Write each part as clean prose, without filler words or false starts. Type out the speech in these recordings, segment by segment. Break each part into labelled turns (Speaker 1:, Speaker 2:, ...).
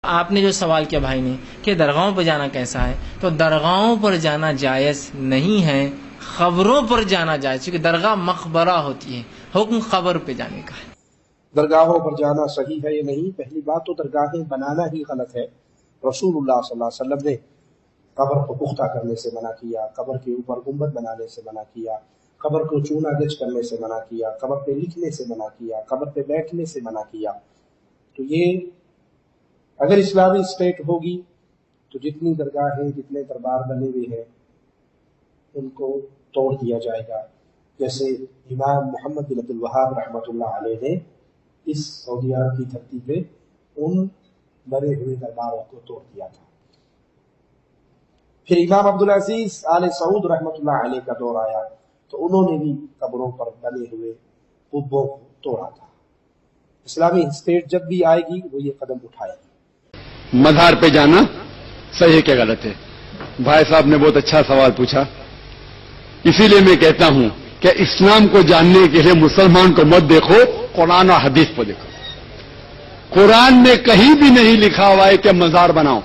Speaker 1: آپ نے جو سوال کیا بھائی نے کہ درگاہوں پر جانا کیسا ہے، تو درگاہوں پر جانا جائز نہیں ہے، قبروں پر جانا جائز، کیونکہ درگاہ مقبرہ ہوتی ہے، حکم قبر پہ جانے کا ہے۔
Speaker 2: درگاہوں پر جانا صحیح ہے یا نہیں؟ پہلی بات تو درگاہیں بنانا ہی غلط ہے۔ رسول اللہ صلی اللہ علیہ وسلم نے قبر کو پختہ کرنے سے منع کیا، قبر کے اوپر گنبد بنانے سے منع کیا، قبر کو چونا گچ کرنے سے منع کیا، قبر پہ لکھنے سے منع کیا، قبر پہ بیٹھنے سے منع کیا۔ تو یہ اگر اسلامی اسٹیٹ ہوگی تو جتنی درگاہیں، جتنے دربار بنے ہوئے ہیں ان کو توڑ دیا جائے گا، جیسے امام محمد بن عبد الوہاب رحمۃ اللہ علیہ نے اس سعودی عرب کی دھرتی پہ ان بنے ہوئے درباروں کو توڑ دیا تھا۔ پھر امام عبدالعزیز آل سعود رحمۃ اللہ علیہ کا دور آیا تو انہوں نے بھی قبروں پر بنے ہوئے قبوں کو توڑا تھا۔ اسلامی اسٹیٹ جب بھی آئے گی وہ یہ قدم اٹھائے گی۔
Speaker 3: مزار پہ جانا صحیح کہ غلط ہے؟ بھائی صاحب نے بہت اچھا سوال پوچھا، اسی لیے میں کہتا ہوں کہ اسلام کو جاننے کے لیے مسلمان کو مت دیکھو، قرآن اور حدیث کو دیکھو۔ قرآن میں کہیں بھی نہیں لکھا ہوا ہے کہ مزار بناؤ،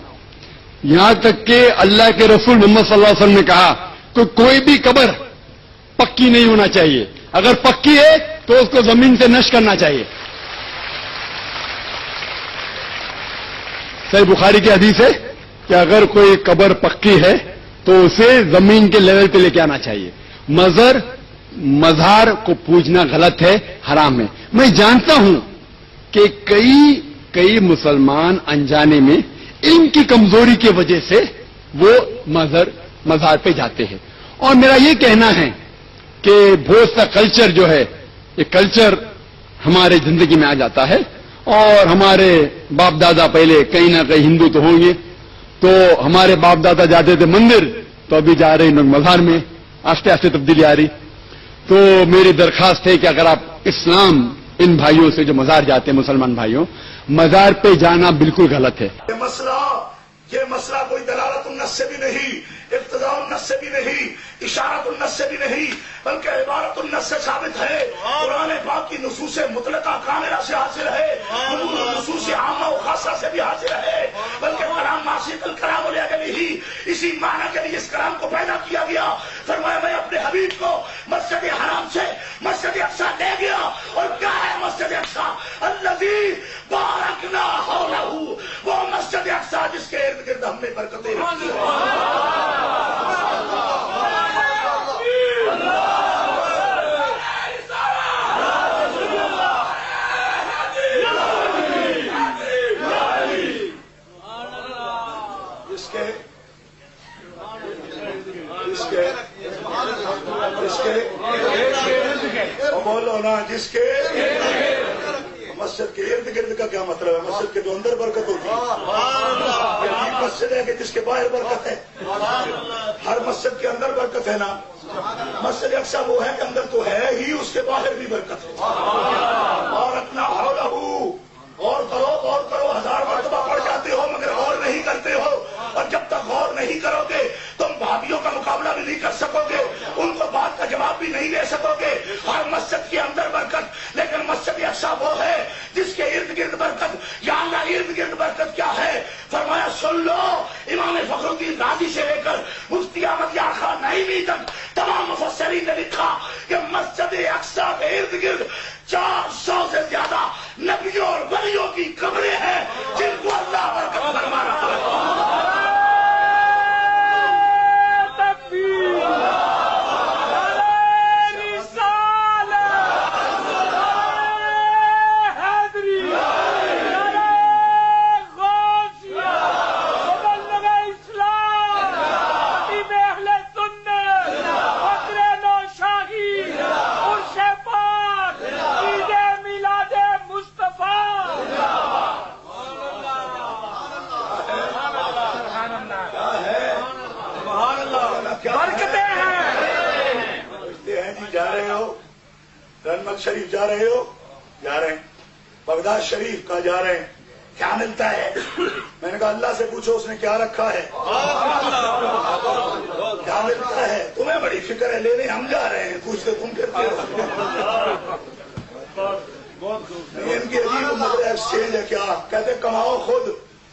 Speaker 3: یہاں تک کہ اللہ کے رسول محمد صلی اللہ علیہ وسلم نے کہا کہ کوئی بھی قبر پکی نہیں ہونا چاہیے، اگر پکی ہے تو اس کو زمین سے نشر کرنا چاہیے۔ صحیح بخاری کی حدیث ہے کہ اگر کوئی قبر پکی ہے تو اسے زمین کے لیول پہ لے کے آنا چاہیے۔ مزار کو پوجنا غلط ہے، حرام ہے۔ میں جانتا ہوں کہ کئی مسلمان انجانے میں علم کی کمزوری کی وجہ سے وہ مزار پہ جاتے ہیں، اور میرا یہ کہنا ہے کہ بہت سا کلچر جو ہے، یہ کلچر ہمارے زندگی میں آ جاتا ہے، اور ہمارے باپ دادا پہلے کہیں نہ کہیں ہندو تو ہوں گے، تو ہمارے باپ دادا جاتے تھے مندر، تو ابھی جا رہے ہیں مزار میں، آہستہ آہستہ تبدیلی آ رہی۔ تو میری درخواست ہے کہ اگر آپ اسلام ان بھائیوں سے جو مزار جاتے ہیں، مسلمان بھائیوں، مزار پہ جانا بالکل غلط ہے۔
Speaker 4: یہ مسئلہ کوئی دلالت النص سے بھی نہیں، اقتضاء النص سے بھی نہیں، اشارت النص سے بھی نہیں، بلکہ عبارت النص سے ثابت ہے۔ قرآن پاک کی نصوص مطلقہ کاملہ سے حاصل ہے، نصوص عامہ و خاصہ سے بھی حاصل ہے، بلکہ کلام معصیت الکلام علیہ اسی معنی کے لیے اس کلام کو پیدا کیا گیا۔ فرمایا میں اپنے حبیب کو مسجد حرام سے مسجد اقصی لے گیا، اور کیا ہے مسجد اقصی؟ الذی بارکنا حولہ، وہ مسجد اقصی جس کے ارد گرد ہم نے برکتیں رکھی ہیں۔ بولو نا، جس کے مسجد کے ارد گرد کا کیا مطلب ہے؟ مسجد کے جو اندر برکت ہوتی ہے، مسجد ہے کہ جس کے باہر برکت ہے؟ ہر مسجد کے اندر برکت ہے نا۔ مسجد اقصی وہ ہے کہ اندر تو ہے ہی، اس کے باہر بھی برکت ہے۔ اور اپنا حولہ، غور کرو، 1000 مرتبہ پڑھ جاتے ہو مگر غور نہیں کرتے ہو، اور جب تک غور نہیں کرو گے تم بھابھیوں کا مقابلہ بھی نہیں کر سکو گے، ان کو بات کا جواب بھی نہیں دے سکو گے۔ ہر مسجد کے اندر برکت، لیکن مسجد اقصی وہ ہے جس کے ارد گرد برکت۔ یا اللہ ارد گرد برکت کیا ہے؟ فرمایا سن لو، امام فخر الدین رازی سے لے کر مفتی احمد یار خان نعیمی تک تمام مفسرین نے لکھا کہ مسجد اقصی کے ارد گرد 400 سے زیادہ نبیوں اور ولیوں کی قبریں ہیں جن کو اللہ برکت فرما رہا ہے۔ شریف جا رہے ہو؟ جا رہے ہیں۔ بغداد شریف کا جا رہے ہیں، کیا ملتا ہے؟ میں نے کہا اللہ سے پوچھو اس نے کیا رکھا ہے، کیا ملتا ہے؟ تمہیں بڑی فکر ہے، لینے ہم جا رہے ہیں، پوچھتے تم پھرتے ہو۔ ان کی عجیب مطلب ایکسچینج ہے، کیا کہتے کماؤ خود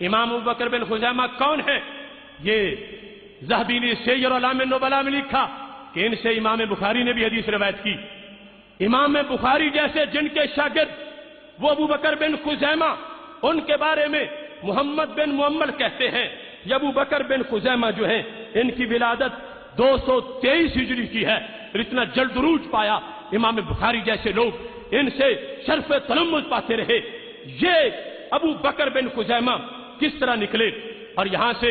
Speaker 5: امام ابو بکر بن خزیمہ کون ہے؟ یہ ذہبی نے سیر اعلام نبلاء میں لکھا کہ ان سے امام بخاری نے بھی حدیث روایت کی۔ امام بخاری جیسے جن کے شاگرد وہ ابو بکر بن خزیمہ، ان کے بارے میں محمد بن معمر کہتے ہیں یہ ابو بکر بن خزیمہ جو ہیں ان کی ولادت 223 ہجری کی ہے، اور اتنا جلد عروج پایا امام بخاری جیسے لوگ ان سے شرف تلمذ پاتے رہے۔ یہ ابو بکر بن خزیمہ کس طرح نکلے؟ اور یہاں سے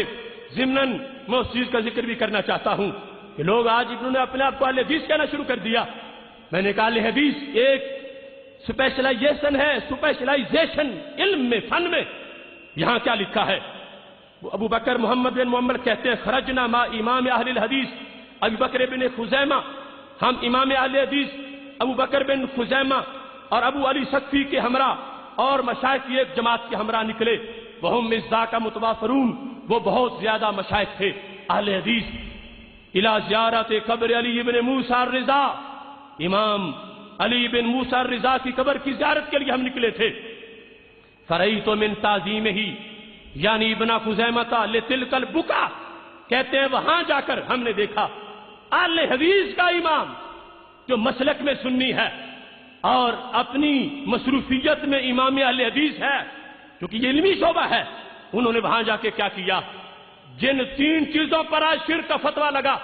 Speaker 5: ضمناً میں اس چیز کا ذکر بھی کرنا چاہتا ہوں کہ لوگ آج انہوں نے اپنے آپ کو اہل حدیث کہنا شروع کر دیا۔ میں نے کہا اہل حدیث ایک اسپیشلائزیشن علم میں، فن میں۔ یہاں کیا لکھا ہے؟ ابو بکر محمد بن معمر کہتے ہیں خرجنا ما امام اہل الحدیث ابو بکر بن خزیمہ، ہم امام اہل حدیث ابو بکر بن خزیمہ اور ابو علی سقفی کے ہمراہ اور مشائخ کی ایک جماعت کے ہمراہ نکلے، وہم مصداق متوافرون، وہ بہت زیادہ مشائخ تھے اہل حدیث، الی زیارت قبر علی بن موسیٰ الرضا، امام علی بن موسیٰ الرضا کی قبر کی زیارت کے لیے ہم نکلے تھے۔ فرعیت من تعظیمہ، یعنی ابن خزیمہ لتلک البکا، کہتے ہیں وہاں جا کر ہم نے دیکھا اہل حدیث کا امام جو مسلک میں سنی ہے اور اپنی مصروفیت میں امام اہل حدیث ہے، کیونکہ یہ علمی شعبہ ہے، انہوں نے وہاں جا کے کیا کیا؟ جن 3 چیزوں پر آج شرک کا فتویٰ لگا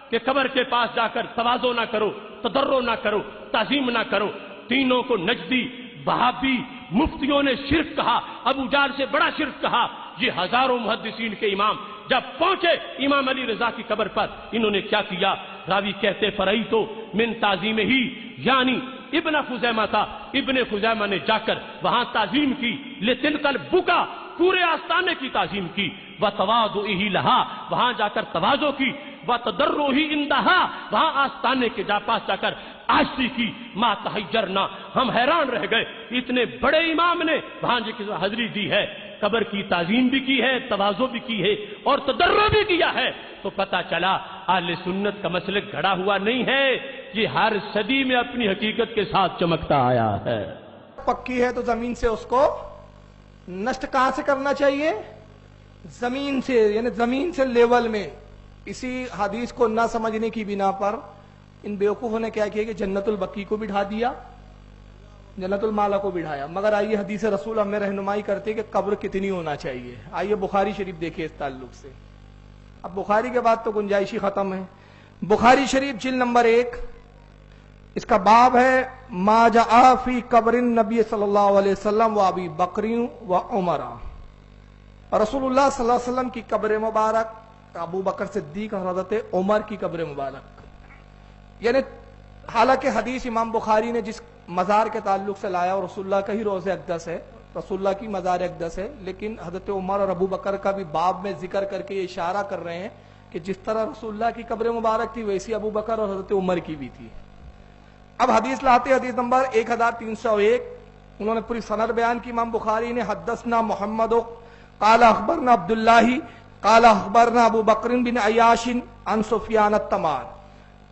Speaker 5: کہ قبر کے پاس جا کر تواضع نہ کرو، تضرع نہ کرو، تعظیم نہ کرو، تینوں کو نجدی، وہابی، مفتیوں نے شرک کہا، ابو جہل سے بڑا شرک کہا۔ یہ ہزاروں محدثین کے امام جب پہنچے امام علی رضا کی قبر پر، انہوں نے کیا کیا؟ راوی کہتے فرعیت من تعظیمہ، یعنی ابن خزیمہ تھا، ابن خزیمہ نے جا کر وہاں تعظیم کی، لتلک البکا، پورے آستانے کی تعظیم کی، وتواضعہ لہا، وہاں جا کر تواضع کی، وتضرعہ عندہا، وہاں آستانے کے پاس جا کر عاجزی کی، ما تحیرنا، ہم حیران رہ گئے، اتنے بڑے امام نے وہاں جا کے حاضری دی ہے، قبر کی تعظیم بھی کی ہے، تواضع بھی کی ہے اور تضرع بھی کیا ہے، تو پتہ چلا اہل سنت کا مسلک گھڑا ہوا نہیں ہے، یہ ہر صدی میں اپنی حقیقت کے ساتھ چمکتا آیا ہے۔
Speaker 6: پکی ہے تو زمین سے اس کو نشٹ کہاں سے کرنا چاہیے؟ زمین سے، یعنی زمین سے لیول میں۔ اسی حدیث کو نہ سمجھنے کی بنا پر ان بیوقوفوں نے کیا کیا کہ جنت البقیع کو بٹھا دیا، جنت المالا کو بٹھایا۔ مگر آئیے حدیث رسول ہمیں رہنمائی کرتے کہ قبر کتنی ہونا چاہیے۔ آئیے بخاری شریف دیکھیں اس تعلق سے۔ اب بخاری کے بعد تو گنجائشی ختم ہے۔ بخاری شریف جلد نمبر 1، اس کا باب ہے ما جاء فی قبر النبی صلی اللہ علیہ وسلم و ابی بکر و عمر۔ رسول اللہ صلی اللہ علیہ وسلم کی قبر مبارک، ابو بکر صدیق اور حضرت عمر کی قبر مبارک، یعنی حالانکہ حدیث امام بخاری نے جس مزار کے تعلق سے لایا اور رسول اللہ کا ہی روضہ اقدس ہے، رسول اللہ کی مزار اقدس ہے، لیکن حضرت عمر اور ابو بکر کا بھی باب میں ذکر کر کے یہ اشارہ کر رہے ہیں کہ جس طرح رسول اللہ کی قبر مبارک تھی ویسی ابو بکر اور حضرت عمر کی بھی تھی۔ اب حدیث لاتے، حدیث نمبر 1301، انہوں نے پوری سند بیان کی امام بخاری نے۔ حدثنا محمد قال اخبرنا عبداللہ قال اخبرنا ابو بکر بن عیاش عن سفیان التمار،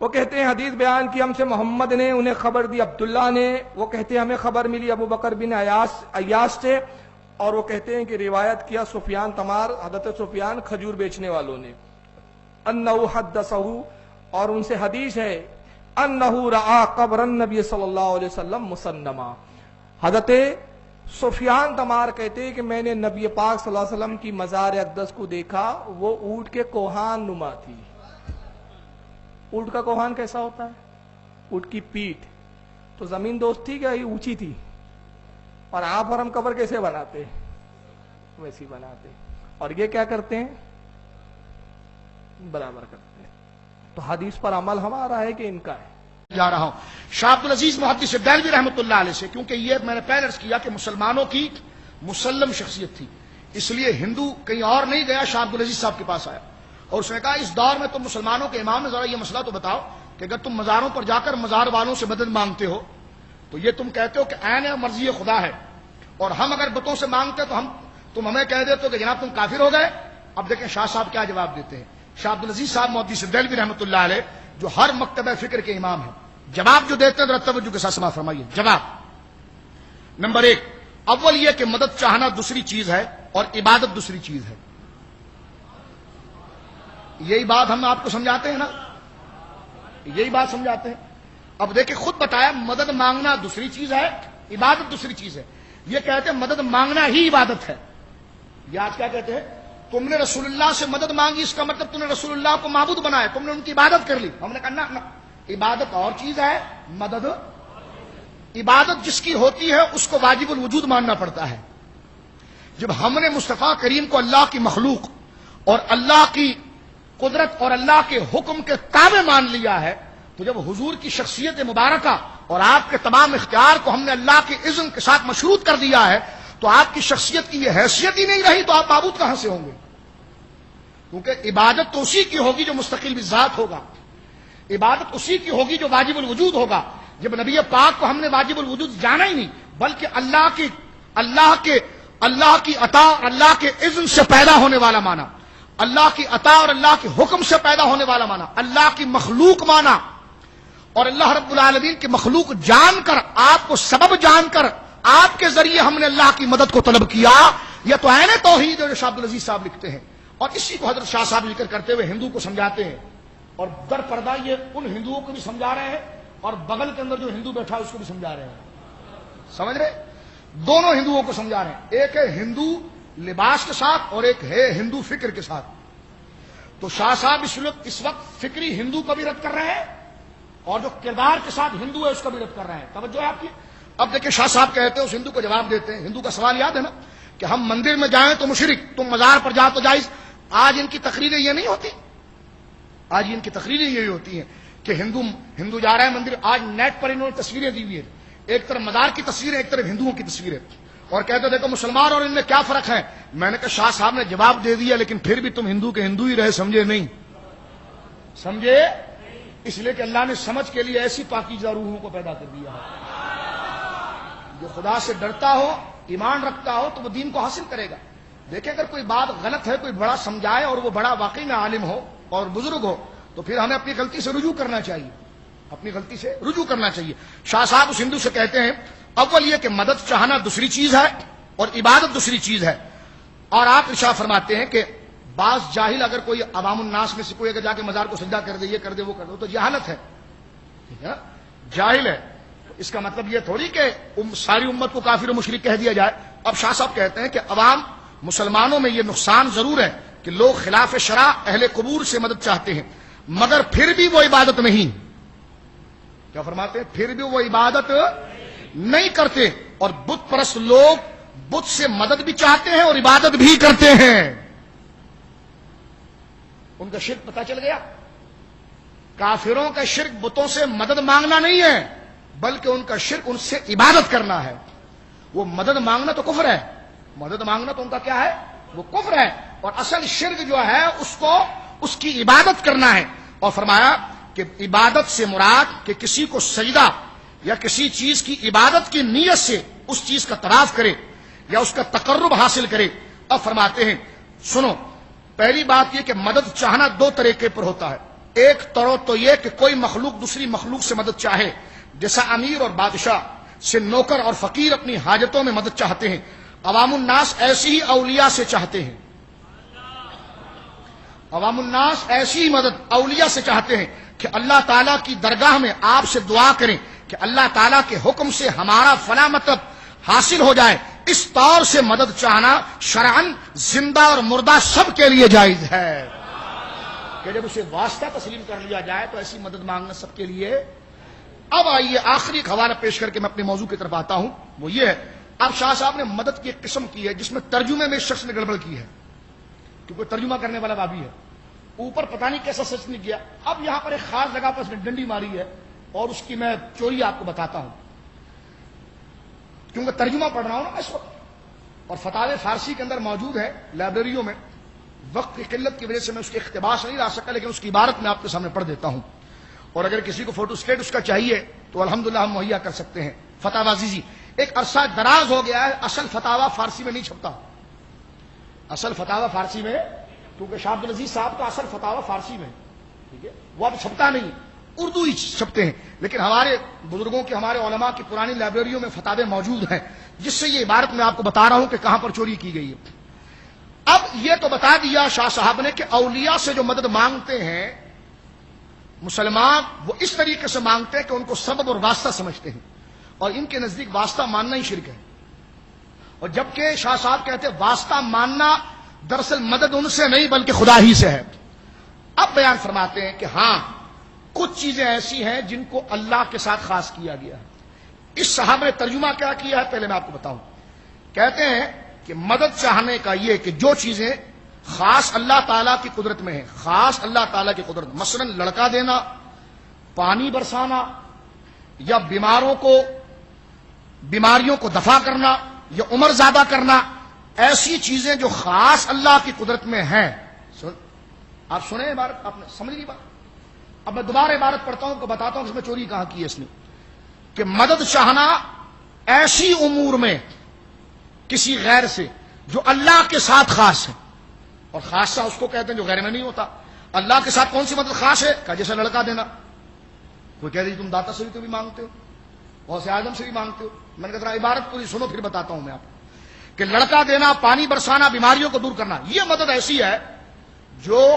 Speaker 6: وہ کہتے ہیں حدیث بیان کی ہم سے محمد نے، انہیں خبر دی عبداللہ نے، وہ کہتے ہیں ہمیں خبر ملی ابو بکر بن عیاش سے، اور وہ کہتے ہیں کہ روایت کیا سفیان تمار، حضرت سفیان کھجور بیچنے والوں نے، انہ حدثہ، اور ان سے حدیث ہے انہ رعا قبر النبی صلی اللہ علیہ وسلم مسنما۔ حضرت سفیان تمار کہتے ہیں کہ میں نے نبی پاک صلی اللہ علیہ وسلم کی مزار اقدس کو دیکھا، وہ اونٹ کے کوہان نما تھی۔ اونٹ کا کوہان کیسا ہوتا ہے؟ اونٹ کی پیٹھ تو زمین دوست تھی کیا؟ یہ اونچی تھی، اور آپ اور ہم قبر کیسے بناتے؟ ویسی بناتے، اور یہ کیا کرتے ہیں؟ برابر کرتے ہیں۔ تو حدیث پر عمل ہمارا ہے کہ ان کا ہے؟
Speaker 7: جا رہا ہوں شاہ عبد العزیز محدث دہلوی رحمۃ اللہ علیہ سے، کیونکہ یہ میں نے پہلے عرض کیا کہ مسلمانوں کی مسلم شخصیت تھی، اس لیے ہندو کہیں اور نہیں گیا، شاہ عبد العزیز صاحب کے پاس آیا اور اس نے کہا اس دور میں تم مسلمانوں کے امام نے ذرا یہ مسئلہ تو بتاؤ کہ اگر تم مزاروں پر جا کر مزار والوں سے مدد مانگتے ہو تو یہ تم کہتے ہو کہ عین مرضی خدا ہے، اور ہم اگر بتوں سے مانگتے تو تم ہمیں کہہ دیتے ہو کہ جناب تم کافر ہو گئے۔ اب دیکھیں شاہ صاحب کیا جواب دیتے ہیں۔ شاہ عبد العزیز صاحب محدث دہلوی رحمۃ اللہ علیہ جو ہر مکتبہ فکر کے امام ہیں، جواب جو دیتے ہیں ذرا توجہ کے ساتھ سماعت فرمائیے۔ جواب نمبر 1، اول یہ کہ مدد چاہنا دوسری چیز ہے اور عبادت دوسری چیز ہے. یہی بات ہم آپ کو سمجھاتے ہیں نا, یہی بات سمجھاتے ہیں. اب دیکھیں خود بتایا مدد مانگنا دوسری چیز ہے, عبادت دوسری چیز ہے. یہ کہتے ہیں مدد مانگنا ہی عبادت ہے. یہ آج کیا کہتے ہیں, تم نے رسول اللہ سے مدد مانگی, اس کا مطلب تم نے رسول اللہ کو معبود بنایا, تم نے ان کی عبادت کر لی. ہم نے کہا نہ, عبادت اور چیز ہے, مدد. عبادت جس کی ہوتی ہے اس کو واجب الوجود ماننا پڑتا ہے. جب ہم نے مصطفیٰ کریم کو اللہ کی مخلوق اور اللہ کی قدرت اور اللہ کے حکم کے تابع مان لیا ہے, تو جب حضور کی شخصیت مبارکہ اور آپ کے تمام اختیار کو ہم نے اللہ کے اذن کے ساتھ مشروط کر دیا ہے, تو آپ کی شخصیت کی یہ حیثیت ہی نہیں رہی, تو آپ معبود کہاں سے ہوں گے؟ کیونکہ عبادت تو اسی کی ہوگی جو مستقل بذات ہوگا, عبادت اسی کی ہوگی جو واجب الوجود ہوگا. جب نبی پاک کو ہم نے واجب الوجود جانا ہی نہیں, بلکہ اللہ کی عطا اور اللہ کے اذن سے پیدا ہونے والا مانا, اللہ کی عطا اور اللہ کے حکم سے پیدا ہونے والا مانا, اللہ کی مخلوق مانا, اور اللہ رب العالمین کی مخلوق جان کر, آپ کو سبب جان کر, آپ کے ذریعے ہم نے اللہ کی مدد کو طلب کیا. یہ تو عین توحید ہے جو شاہ عبد العزیز صاحب لکھتے ہیں, اور اسی کو حضرت شاہ صاحب ذکر کرتے ہوئے ہندو کو سمجھاتے ہیں, اور در پردہ یہ ان ہندوؤں کو بھی سمجھا رہے ہیں اور بغل کے اندر جو ہندو بیٹھا ہے اس کو بھی سمجھا رہے ہیں. سمجھ رہے, دونوں ہندوؤں کو سمجھا رہے ہیں. ایک ہے ہندو لباس کے ساتھ اور ایک ہے ہندو فکر کے ساتھ. تو شاہ صاحب اس وقت فکری ہندو کو بھی رد کر رہے ہیں اور جو کردار کے ساتھ ہندو ہے اس کو بھی رد کر رہے ہیں. توجہ ہے آپ کی. اب دیکھیں شاہ صاحب کہتے ہیں, اس ہندو کو جواب دیتے ہیں. ہندو کا سوال یاد ہے نا کہ ہم مندر میں جائیں تو مشرک, تم مزار پر جاؤ تو جائز. آج ان کی تقریریں یہ نہیں ہوتی, آج ان کی تقریریں یہی ہوتی ہیں کہ ہندو جا رہا ہے مندر. آج نیٹ پر انہوں نے تصویریں دی ہوئی ہیں, ایک طرف مزار کی تصویریں, ایک طرف ہندوؤں کی تصویریں, اور کہتے دیکھو مسلمان اور ان میں کیا فرق ہے. میں نے کہا شاہ صاحب نے جواب دے دیا, لیکن پھر بھی تم ہندو کے ہندو ہی رہے, سمجھے نہیں؟ سمجھے, اس لیے کہ اللہ نے سمجھ کے لیے ایسی پاکیزہ روحوں کو پیدا کر دیا ہے. جو خدا سے ڈرتا ہو, ایمان رکھتا ہو, تو وہ دین کو حاصل کرے گا. دیکھیں اگر کوئی بات غلط ہے, کوئی بڑا سمجھائے اور وہ بڑا واقعی میں عالم ہو اور بزرگ ہو, تو پھر ہمیں اپنی غلطی سے رجوع کرنا چاہیے, اپنی غلطی سے رجوع کرنا چاہیے. شاہ صاحب اس ہندو سے کہتے ہیں اول یہ کہ مدد چاہنا دوسری چیز ہے اور عبادت دوسری چیز ہے. اور آپ ارشاد فرماتے ہیں کہ بعض جاہل اگر کوئی عوام الناس میں سے کوئی اگر جا کے مزار کو سجدہ کر دے, یہ کر دے, وہ کر دے, تو جہالت ہے, ٹھیک ہے, جاہل ہے. اس کا مطلب یہ تھوڑی کہ ساری امت کو کافر و مشرک کہہ دیا جائے. اب شاہ صاحب کہتے ہیں کہ عوام مسلمانوں میں یہ نقصان ضرور ہے کہ لوگ خلاف شرع اہل قبور سے مدد چاہتے ہیں, مگر پھر بھی وہ عبادت نہیں. کیا فرماتے ہیں؟ پھر بھی وہ عبادت نہیں کرتے. اور بت پرست لوگ بت سے مدد بھی چاہتے ہیں اور عبادت بھی کرتے ہیں. ان کا شرک پتہ چل گیا. کافروں کا شرک بتوں سے مدد مانگنا نہیں ہے, بلکہ ان کا شرک ان سے عبادت کرنا ہے. وہ مدد مانگنا تو کفر ہے, مدد مانگنا تو ان کا کیا ہے, وہ کفر ہے. اور اصل شرک جو ہے اس کی عبادت کرنا ہے. اور فرمایا کہ عبادت سے مراد کہ کسی کو سجدہ یا کسی چیز کی عبادت کی نیت سے اس چیز کا طواف کرے یا اس کا تقرب حاصل کرے. اب فرماتے ہیں سنو, پہلی بات یہ کہ مدد چاہنا دو طریقے پر ہوتا ہے. ایک طرح تو یہ کہ کوئی مخلوق دوسری مخلوق سے مدد چاہے, جیسا امیر اور بادشاہ سے نوکر اور فقیر اپنی حاجتوں میں مدد چاہتے ہیں. عوام الناس ایسی ہی اولیاء سے چاہتے ہیں, عوام الناس ایسی ہی مدد اولیاء سے چاہتے ہیں کہ اللہ تعالیٰ کی درگاہ میں آپ سے دعا کریں کہ اللہ تعالیٰ کے حکم سے ہمارا فلاں مطلب حاصل ہو جائے. اس طور سے مدد چاہنا شرعاً زندہ اور مردہ سب کے لیے جائز ہے کہ جب اسے واسطہ تسلیم کر لیا جائے تو ایسی مدد مانگنا سب کے لیے. اب آئیے آخری حوالہ پیش کر کے میں اپنے موضوع کی طرف آتا ہوں. وہ یہ ہے, اب شاہ صاحب نے مدد کی ایک قسم کی ہے جس میں ترجمے میں اس شخص نے گڑبڑ کی ہے, کیونکہ ترجمہ کرنے والا بابی ہے, اوپر پتہ نہیں کیسا سچ نہیں کیا. اب یہاں پر ایک خاص جگہ پر اس نے ڈنڈی ماری ہے اور اس کی میں چوری آپ کو بتاتا ہوں, کیونکہ ترجمہ پڑھ رہا ہوں نا اس وقت, اور فتاوی فارسی کے اندر موجود ہے لائبریریوں میں. وقت کی قلت کی وجہ سے میں اس کے اقتباس نہیں لا سکا, لیکن اس کی عبارت میں آپ کے سامنے پڑھ دیتا ہوں. اور اگر کسی کو فوٹو اسٹیٹ اس کا چاہیے تو الحمدللہ ہم مہیا کر سکتے ہیں. فتاوی عزیزی ایک عرصہ دراز ہو گیا ہے, اصل فتاوی فارسی میں نہیں چھپتا, اصل فتاوی فارسی میں, کیونکہ شاہ عبد العزیز صاحب کا اصل فتاوی فارسی میں, ٹھیک ہے, وہ اب چھپتا نہیں, اردو ہی چھپتے ہیں. لیکن ہمارے بزرگوں کے, ہمارے علماء کی پرانی لائبریریوں میں فتاوے موجود ہیں. جس سے یہ عبارت میں آپ کو بتا رہا ہوں کہ کہاں پر چوری کی گئی ہے۔ اب یہ تو بتا دیا شاہ صاحب نے کہ اولیاء سے جو مدد مانگتے ہیں مسلمان، وہ اس طریقے سے مانگتے ہیں کہ ان کو سبب اور واسطہ سمجھتے ہیں، اور ان کے نزدیک واسطہ ماننا ہی شرک ہے۔ اور جبکہ شاہ صاحب کہتے ہیں واسطہ ماننا دراصل مدد ان سے نہیں بلکہ خدا ہی سے ہے۔ اب بیان فرماتے ہیں کہ ہاں کچھ چیزیں ایسی ہیں جن کو اللہ کے ساتھ خاص کیا گیا ہے۔ اس صاحب نے ترجمہ کیا کیا ہے پہلے میں آپ کو بتاؤں۔ کہتے ہیں کہ مدد چاہنے کا یہ کہ جو چیزیں خاص اللہ تعالیٰ کی قدرت میں ہیں، خاص اللہ تعالیٰ کی قدرت، مثلا لڑکا دینا، پانی برسانا، یا بیماریوں کو دفع کرنا، یا عمر زیادہ کرنا، ایسی چیزیں جو خاص اللہ کی قدرت میں ہیں۔ آپ سنیں عبارت، آپ نے سمجھ لی بات؟ اب میں دوبارہ عبارت پڑھتا ہوں کہ بتاتا ہوں کہ اس میں چوری کہاں کی ہے اس نے، کہ مدد چاہنا ایسی امور میں کسی غیر سے جو اللہ کے ساتھ خاص ہے، اور خاصہ اس کو کہتے ہیں جو غیر میں نہیں ہوتا۔ اللہ کے ساتھ کون سی مدد خاص ہے؟ کہ جیسے لڑکا دینا، کوئی کہہ دیجیے تم داتا سے بھی مانگتے ہو، غوث اعظم سے بھی مانگتے ہو۔ میں نے کہا عبارت پوری سنو پھر بتاتا ہوں میں آپ کو کہ لڑکا دینا، پانی برسانا، بیماریوں کو دور کرنا، یہ مدد ایسی ہے جو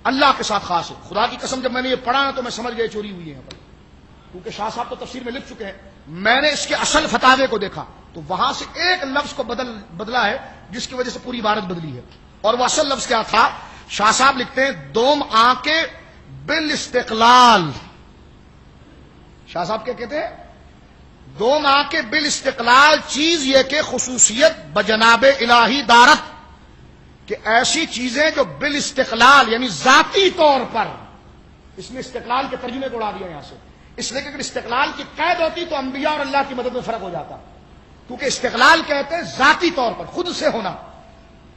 Speaker 7: اللہ کے ساتھ خاص ہے۔ خدا کی قسم جب میں نے یہ پڑھا نا تو میں سمجھ گیا چوری ہوئی ہے یہاں پر، کیونکہ شاہ صاحب تو تفسیر میں لکھ چکے ہیں۔ میں نے اس کے اصل فتاوے کو دیکھا تو وہاں سے ایک لفظ کو بدلا ہے جس کی وجہ سے پوری عبارت بدلی ہے، اور وہ اصل لفظ کیا تھا؟ شاہ صاحب لکھتے ہیں دوم آنکھیں بالاستقلال۔ شاہ صاحب کیا کہتے ہیں؟ دوم آنکھیں بالاستقلال، چیز یہ کہ خصوصیت بجناب الہی دارت، کہ ایسی چیزیں جو بالاستقلال یعنی ذاتی طور پر، اس میں استقلال کے ترجمے کو اڑا دیا یہاں سے، اس لیے کہ اگر استقلال کی قید ہوتی تو انبیاء اور اللہ کی مدد میں فرق ہو جاتا، کیونکہ استقلال کہتے ہیں ذاتی طور پر خود سے ہونا۔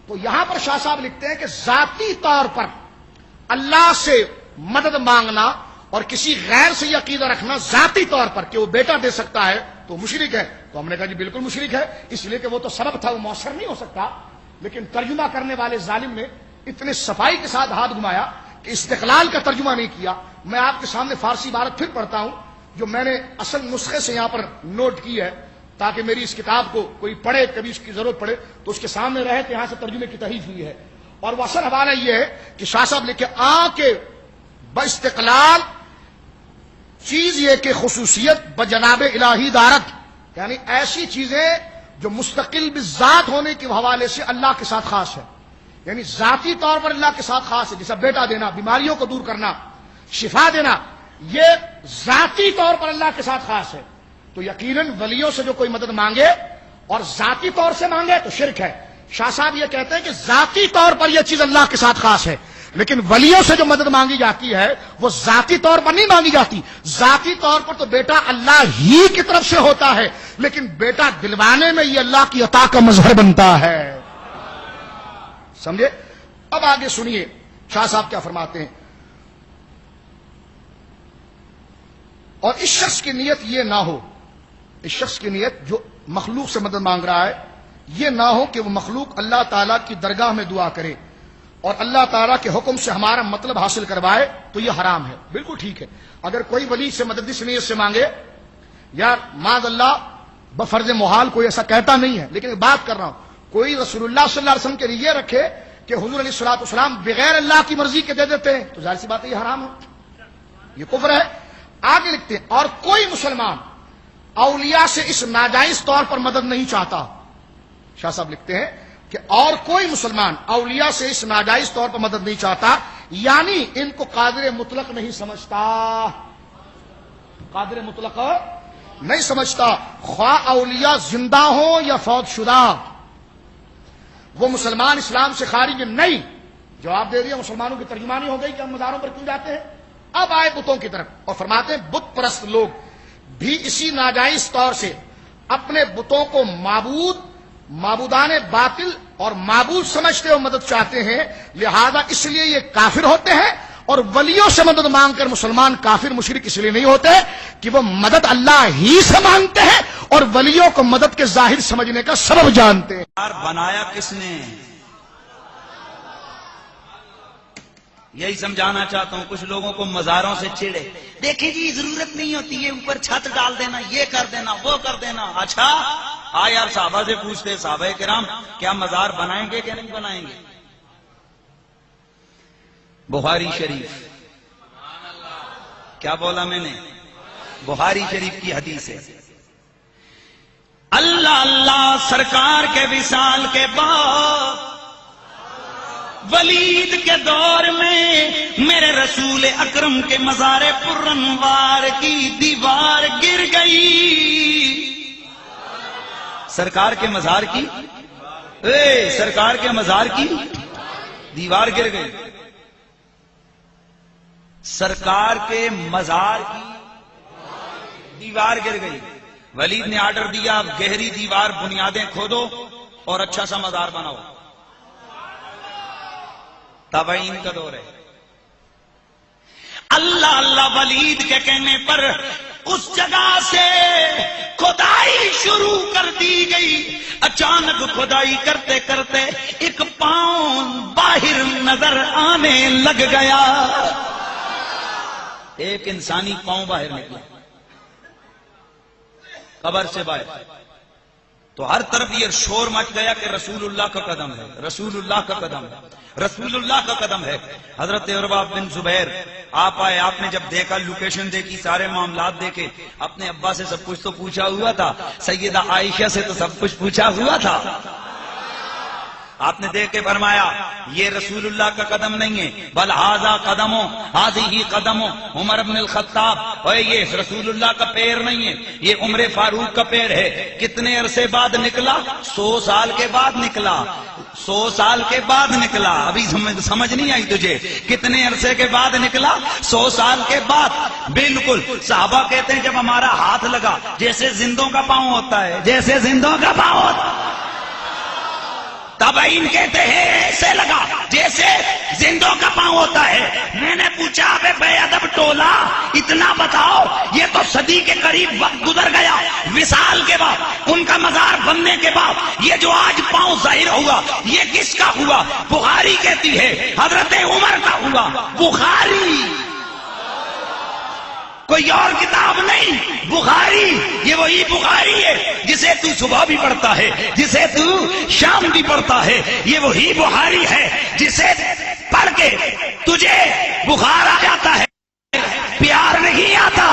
Speaker 7: تو یہاں پر شاہ صاحب لکھتے ہیں کہ ذاتی طور پر اللہ سے مدد مانگنا اور کسی غیر سے یہ عقیدہ رکھنا ذاتی طور پر کہ وہ بیٹا دے سکتا ہے تو مشرک ہے۔ تو ہم نے کہا جی بالکل مشرک ہے، اس لیے کہ وہ تو سبب تھا، وہ مؤثر نہیں ہو سکتا۔ لیکن ترجمہ کرنے والے ظالم نے اتنے صفائی کے ساتھ ہاتھ گھمایا کہ استقلال کا ترجمہ نہیں کیا۔ میں آپ کے سامنے فارسی عبارت پھر پڑھتا ہوں جو میں نے اصل نسخے سے یہاں پر نوٹ کی ہے، تاکہ میری اس کتاب کو کوئی پڑھے، کبھی اس کی ضرورت پڑے تو اس کے سامنے رہے کہ یہاں سے ترجمے کی تحریف ہوئی ہے۔ اور وہ اصل حوالہ یہ ہے کہ شاہ صاحب لکھے کے باستقلال، چیز یہ کہ خصوصیت بجناب الہی دارت، یعنی ایسی چیزیں جو مستقل بذات ہونے کے حوالے سے اللہ کے ساتھ خاص ہے، یعنی ذاتی طور پر اللہ کے ساتھ خاص ہے، جیسا بیٹا دینا، بیماریوں کو دور کرنا، شفا دینا، یہ ذاتی طور پر اللہ کے ساتھ خاص ہے۔ تو یقیناً ولیوں سے جو کوئی مدد مانگے اور ذاتی طور سے مانگے تو شرک ہے۔ شاہ صاحب یہ کہتے ہیں کہ ذاتی طور پر یہ چیز اللہ کے ساتھ خاص ہے، لیکن ولیوں سے جو مدد مانگی جاتی ہے وہ ذاتی طور پر نہیں مانگی جاتی۔ ذاتی طور پر تو بیٹا اللہ ہی کی طرف سے ہوتا ہے، لیکن بیٹا دلوانے میں یہ اللہ کی عطا کا مظہر بنتا ہے۔ سمجھے؟ اب آگے سنیے شاہ صاحب کیا فرماتے ہیں۔ اور اس شخص کی نیت یہ نہ ہو، اس شخص کی نیت جو مخلوق سے مدد مانگ رہا ہے یہ نہ ہو کہ وہ مخلوق اللہ تعالیٰ کی درگاہ میں دعا کرے اور اللہ تعالیٰ کے حکم سے ہمارا مطلب حاصل کروائے تو یہ حرام ہے۔ بالکل ٹھیک ہے، اگر کوئی ولی سے مدد اس نیت سے مانگے، یار معاذ اللہ بفرض محال کوئی ایسا کہتا نہیں ہے، لیکن بات کر رہا ہوں کوئی رسول اللہ صلی اللہ علیہ وسلم کے لیے رکھے کہ حضور علیہ الصلوۃ والسلام بغیر اللہ کی مرضی کے دے دیتے ہیں تو ظاہر سی بات ہے یہ حرام ہے، یہ کفر ہے۔ آگے لکھتے ہیں اور کوئی مسلمان اولیاء سے اس ناجائز طور پر مدد نہیں چاہتا۔ شاہ صاحب لکھتے ہیں کہ اور کوئی مسلمان اولیاء سے اس ناجائز طور پر مدد نہیں چاہتا، یعنی ان کو قادر مطلق نہیں سمجھتا، قادر مطلق نہیں سمجھتا، خواہ اولیاء زندہ ہوں یا فوت شدہ، وہ مسلمان اسلام سے خارج نہیں۔ جواب دے دیا، مسلمانوں کی ترجمانی ہو گئی کہ ہم مزاروں پر کیوں جاتے ہیں۔ اب آئے بتوں کی طرف اور فرماتے ہیں بت پرست لوگ بھی اسی ناجائز طور سے اپنے بتوں کو معبودان باطل اور معبود سمجھتے ہو مدد چاہتے ہیں، لہذا اس لیے یہ کافر ہوتے ہیں، اور ولیوں سے مدد مانگ کر مسلمان کافر مشرک اس لیے نہیں ہوتے کہ وہ مدد اللہ ہی سے مانگتے ہیں اور ولیوں کو مدد کے ظاہر سمجھنے کا سبب جانتے ہیں۔
Speaker 8: بنایا کس نے؟ یہی سمجھانا چاہتا ہوں، کچھ لوگوں کو مزاروں سے چڑے، دیکھیں جی ضرورت نہیں ہوتی ہے، اوپر چھت ڈال دینا، یہ کر دینا، وہ کر دینا۔ اچھا یار صحابہ سے پوچھتے صحابہ کرام کیا مزار بنائیں گے کہ نہیں بنائیں گے؟ بخاری شریف، کیا بولا میں نے؟ بخاری شریف کی حدیث ہے، اللہ اللہ سرکار کے وصال کے بعد ولید کے دور میں میرے رسول اکرم کے مزار پرانوار کی دیوار گر گئی. سرکار کے مزار کی سرکار کے مزار کی دیوار گر گئی. سرکار کے مزار کی دیوار گر گئی. ولید نے آرڈر دیا اب گہری دیوار بنیادیں کھودو اور اچھا سا مزار بناؤ. تابعین کا دور ہے. اللہ اللہ ولید کے کہنے پر اس جگہ سے کھدائی شروع کر دی گئی. اچانک کھدائی کرتے کرتے ایک پاؤں باہر نظر آنے لگ گیا. ایک انسانی پاؤں باہر نکلا قبر سے باہر. تو ہر طرف یہ شور مچ گیا کہ رسول اللہ کا قدم ہے، رسول اللہ کا قدم ہے، رسول اللہ کا قدم ہے. حضرت عروہ بن زبیر آپ آئے، آپ نے جب دیکھا لوکیشن دیکھی، سارے معاملات دیکھے، اپنے ابا سے سب کچھ تو پوچھا ہوا تھا، سیدہ عائشہ سے تو سب کچھ پوچھا ہوا تھا. آپ نے دیکھ کے فرمایا یہ رسول اللہ کا قدم نہیں ہے، بل ھذا قدمو ھذہ قدمو عمر بن الخطاب. اور یہ رسول اللہ کا پیر نہیں ہے، یہ عمر فاروق کا پیر ہے. کتنے عرصے بعد نکلا؟ 100 سال کے بعد نکلا. 100 سال کے بعد نکلا. ابھی سمجھ نہیں آئی تجھے؟ کتنے عرصے کے بعد نکلا؟ 100 سال کے بعد. بالکل صحابہ کہتے ہیں جب ہمارا ہاتھ لگا جیسے زندوں کا پاؤں ہوتا ہے، جیسے زندوں کا پاؤں ہوتا ہے. تابعین کہتے ہیں ایسے لگا جیسے زندوں کا پاؤں ہوتا ہے. میں نے پوچھا بے ادب ٹولا اتنا بتاؤ، یہ تو صدی کے قریب وقت گزر گیا وصال کے بعد، ان کا مزار بننے کے بعد یہ جو آج پاؤں ظاہر ہوا یہ کس کا ہوا؟ بخاری کہتی ہے حضرت عمر کا ہوا. بخاری، کوئی اور کتاب نہیں، بخاری. یہ وہی بخاری ہے جسے تو صبح بھی پڑھتا ہے، جسے تو شام بھی پڑھتا ہے. یہ وہی بخاری ہے جسے پڑھ کے تجھے بخار آ جاتا ہے، پیار نہیں آتا.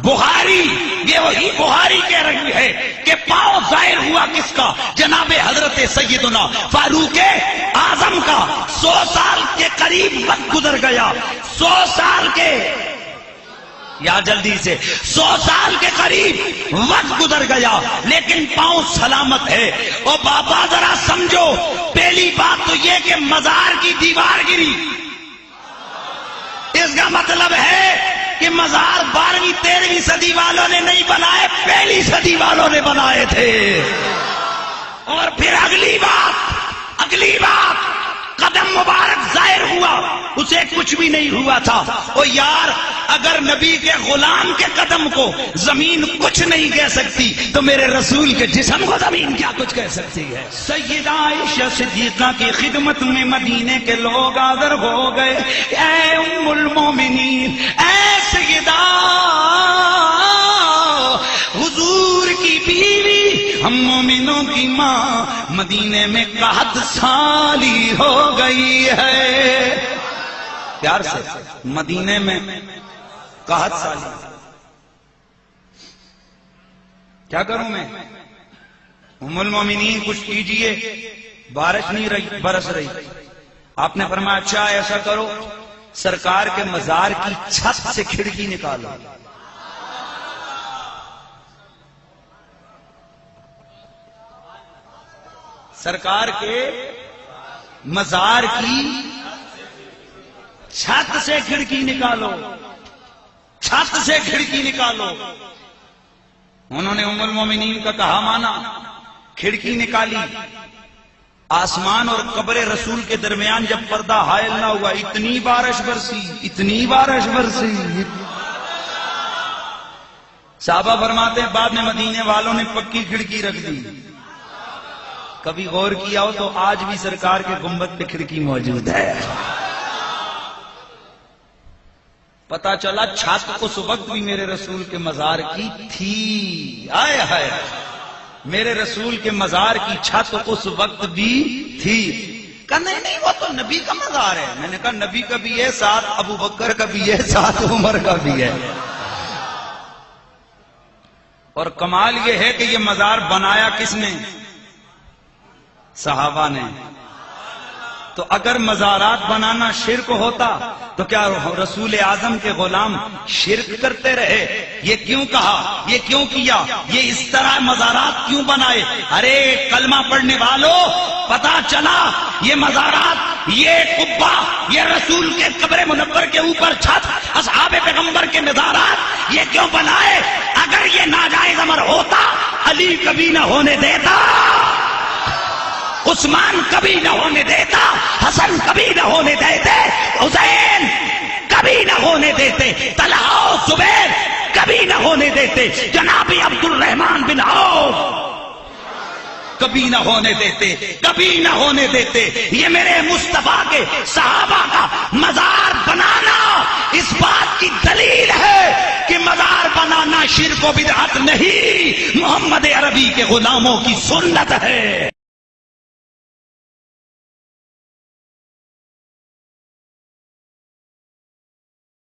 Speaker 8: بخاری، یہ وہی بخاری کہہ رہی ہے کہ پاؤں ظاہر ہوا کس کا؟ جناب حضرت سیدنا فاروق اعظم کا. 100 سال کے قریب وقت گزر گیا. 100 سال کے، یا جلدی سے 100 سال کے قریب وقت گزر گیا لیکن پاؤں سلامت ہے. اور بابا ذرا سمجھو، پہلی بات تو یہ کہ مزار کی دیوار گری، اس کا مطلب ہے کہ مزار 12ویں 13ویں صدی والوں نے نہیں بنائے، پہلی صدی والوں نے بنائے تھے. اور پھر اگلی بات قدم مبارک ظاہر ہوا، اسے کچھ بھی نہیں ہوا تھا. او یار، اگر نبی کے غلام کے قدم کو زمین کچھ نہیں کہہ سکتی تو میرے رسول کے جسم کو زمین کیا کچھ کہہ سکتی ہے؟ سیدہ عائشہ صدیقہ کی خدمت میں مدینے کے لوگ حاضر ہو گئے. اے ام المومنین، اے سیدہ، حضور کی بیوی، ہم مومنوں کی ماں مدینے میں 61 سالی ہو گئی ہے. پیار سے، مدینے میں 61 سالی. کیا کروں میں؟ ام المومنین کچھ کیجئے. بارش نہیں رہی، برس رہی. آپ نے فرمایا اچھا ایسا کرو، سرکار کے مزار کی چھت سے کھڑکی نکالو. سرکار کے مزار کی چھت سے کھڑکی نکالو، چھت سے کھڑکی نکالو. انہوں نے ام المومنین کا کہا مانا، کھڑکی نکالی. آسمان اور قبر رسول کے درمیان جب پردہ حائل نہ ہوا، اتنی بارش برسی، اتنی بارش برسی. صحابہ فرماتے ہیں بعد میں مدینے والوں نے پکی کھڑکی رکھ دی. کبھی غور کیا ہو تو آج بھی سرکار کے گنبد پہ کھڑکی موجود ہے. پتا چلا چھت اس وقت بھی میرے رسول کے مزار کی تھی. آئے ہائے، میرے رسول کے مزار کی چھت اس وقت بھی تھی. کہا نہیں وہ تو نبی کا مزار ہے. میں نے کہا نبی کا بھی ہے ساتھ، ابو بکر کا بھی ہے ساتھ، عمر کا بھی ہے. اور کمال یہ ہے کہ یہ مزار بنایا کس نے؟ صحابہ نے. تو اگر مزارات بنانا شرک ہوتا تو کیا رسول اعظم کے غلام شرک کرتے رہے؟ یہ کیوں کہا، یہ کیوں کیا، یہ اس طرح مزارات کیوں بنائے؟ ارے کلمہ پڑھنے والوں، پتا چلا یہ مزارات، یہ قبہ، یہ رسول کے قبر منور کے اوپر چھت، اصحاب پیغمبر کے مزارات یہ کیوں بنائے؟ اگر یہ ناجائز امر ہوتا علی کبھی نہ ہونے دیتا، عثمان کبھی نہ ہونے دیتا، حسن کبھی نہ ہونے دیتے، حسین کبھی نہ ہونے دیتے، طلحہ و زبیر کبھی نہ ہونے دیتے، جناب عبد الرحمن بن عوف کبھی نہ ہونے دیتے، کبھی نہ ہونے دیتے. یہ میرے مصطفیٰ کے صحابہ کا مزار بنانا اس بات کی دلیل ہے کہ مزار بنانا شرک و بدعت نہیں، محمد عربی کے غلاموں کی سنت ہے.